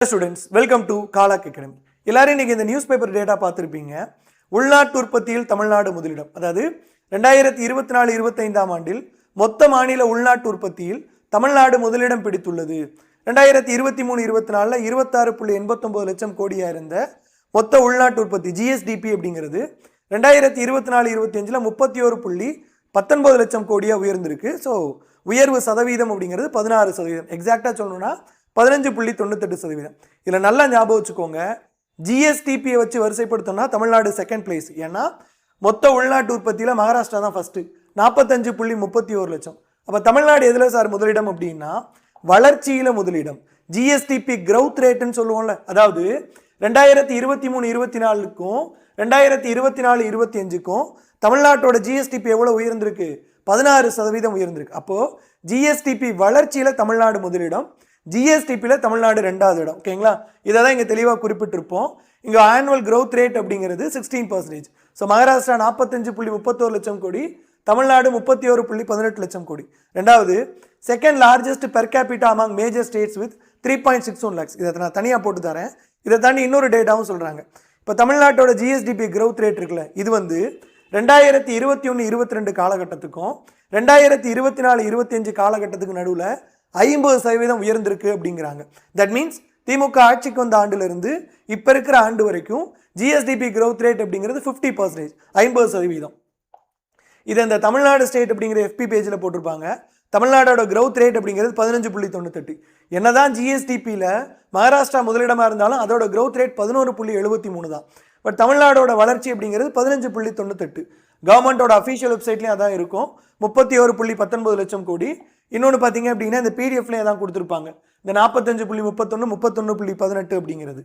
Students welcome to காலாக் academy. எல்லாரும் இன்னைக்கு இந்த நியூஸ் பேப்பர் டேட்டா பார்த்துருப்பீங்க. உள்நாட்டு உற்பத்தியில் தமிழ்நாடு முதலிடம். அதாவது 2024-25 ஆண்டில் மொத்த மாநில உள்நாட்டு உற்பத்தியில் தமிழ்நாடு முதலிடம் பிடித்துள்ளது. 2023-24 26.89 லட்சம் கோடியாக இருந்த மொத்த உள்நாட்டு உற்பத்தி ஜிஎஸ்டிபி அப்படிங்கிறது 2024-25 31.19 லட்சம் கோடியாக உயர்ந்திருக்கு. ஸோ உயர்வு சதவீதம் அப்படிங்கிறது 16%. எக்ஸாக்டாக சொல்லணும்னா 15.98%. இதில் நல்லா ஞாபகம் வச்சுக்கோங்க, ஜிஎஸ்டிபியை வச்சு வரிசைப்படுத்தோம்னா தமிழ்நாடு செகண்ட் பிளேஸ். ஏன்னா மொத்த உள்நாட்டு உற்பத்தியில் மகாராஷ்டிரா தான் ஃபர்ஸ்ட் 45.31 லட்சம். அப்போ தமிழ்நாடு எதில் சார் முதலிடம் அப்படின்னா வளர்ச்சியில் முதலிடம். ஜிஎஸ்டிபி கிரவுத் ரேட்டுன்னு சொல்லுவோம்ல, அதாவது 2023-24க்கும் 2024-25க்கும் தமிழ்நாட்டோட ஜிஎஸ்டிபி எவ்வளோ உயர்ந்திருக்கு? 16% உயர்ந்திருக்கு. அப்போ ஜிஎஸ்டிபி வளர்ச்சியில் தமிழ்நாடு முதலிடம், ஜிஎஸ்டிபியில் தமிழ்நாடு 2வது இடம். ஓகேங்களா? இதை தான் இங்கே தெளிவாக குறிப்பிட்டிருப்போம். இங்கே ஆனுவல் growth ரேட் அப்படிங்கிறது 16%. ஸோ மகாராஷ்டிரா 45.31 லட்சம் கோடி, தமிழ்நாடு 31.18 லட்சம் கோடி. ரெண்டாவது second largest per capita among major states with 3.61 lakhs. இதை நான் தனியாக போட்டு தரேன். இதை தாண்டி இன்னொரு டேட்டாவும் சொல்கிறாங்க. இப்போ தமிழ்நாட்டோட ஜிஎஸ்டிபி growth ரேட் இருக்குல்ல, இது 2021-22 காலகட்டத்துக்கும் 2024-25 காலகட்டத்துக்கு நடுவில் 50% உயர்ந்திருக்கு அப்படிங்கிறாங்க. தட் மீன்ஸ் திமுக ஆட்சிக்கு வந்த ஆண்டிலிருந்து இப்போ இருக்கிற ஆண்டு வரைக்கும் ஜிஎஸ்டிபி growth ரேட் அப்படிங்கிறது 50%, 50%. இதை இந்த தமிழ்நாடு ஸ்டேட் அப்படிங்கிற எஃபி பேஜில் போட்டிருப்பாங்க. தமிழ்நாடோட growth ரேட் அப்படிங்கிறது 15.98. என்னதான் ஜிஎஸ்டிபியில் மகாராஷ்டிரா முதலிடமாக இருந்தாலும் அதோட growth ரேட் 11.73 தான். பட் தமிழ்நாடோட வளர்ச்சி அப்படிங்கிறது 15.98. கவர்மெண்டோட அஃபீஷியல் வெப்சைட்லேயும் அதான் இருக்கும். 31.19 லட்சம் கோடி. இன்னொன்று பார்த்தீங்க அப்படின்னா இந்த பிடிஎஃப்லேயே தான் கொடுத்துருப்பாங்க. இந்த 45.31, 31.18 அப்படிங்கிறது.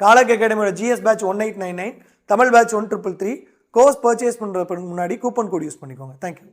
காலாக் அகாடமியோட GS batch 1899, Tamil batch 1333. Course purchase பண்ணுறதுக்கு முன்னாடி கூப்பன் கோட் யூஸ் பண்ணிக்கோங்க. தேங்க்யூ.